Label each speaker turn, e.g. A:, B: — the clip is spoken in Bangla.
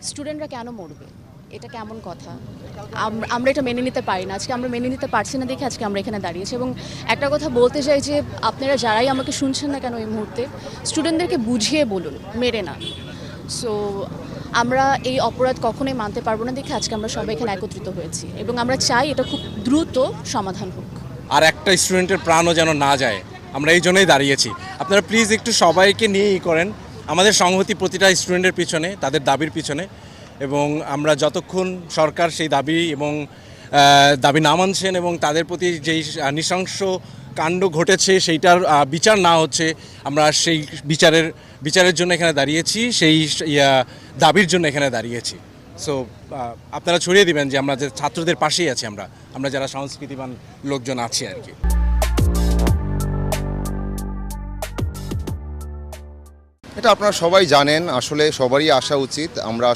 A: স্টুডেন্টরা কেন মরবে? এটা কেমন কথা? আমরা এটা মেনে নিতে পারি না। আজকে আমরা মেনে নিতে পারছি না দেখে আজকে আমরা এখানে দাঁড়িয়েছি। এবং একটা কথা বলতে চাই যে আপনারা যারাই আমাকে শুনছেন না কেন এই মুহূর্তে, স্টুডেন্টদেরকে বুঝিয়ে বলুন, মেরে না। সো আমরা এই অপরাধ কখনোই মানতে পারবো না দেখে আজকে আমরা সবাই এখানে একত্রিত হয়েছি এবং আমরা চাই এটা খুব দ্রুত সমাধান হোক।
B: আর একটা স্টুডেন্টের প্রাণও যেন না যায়, আমরা এই জন্যই দাঁড়িয়েছি। আপনারা প্লিজ একটু সবাইকে নিয়েই করেন, আমাদের সংহতি প্রতিটা স্টুডেন্টের পিছনে, তাদের দাবির পিছনে। এবং আমরা যতক্ষণ সরকার সেই দাবি এবং দাবি না মানছেন এবং তাদের প্রতি যেই নৃশংস কাণ্ড ঘটেছে সেইটার বিচার না হচ্ছে, আমরা সেই বিচারের জন্য এখানে দাঁড়িয়েছি, সেই দাবির জন্য এখানে দাঁড়িয়েছি। সো আপনারা ছড়িয়ে দিবেন যে আমরা যে ছাত্রদের পাশেই আছি, আমরা যারা সংস্কৃতিবান লোকজন আছি আর কি।
C: এটা আপনারা সবাই জানেন, আসলে সবারই আসা উচিত। আমরা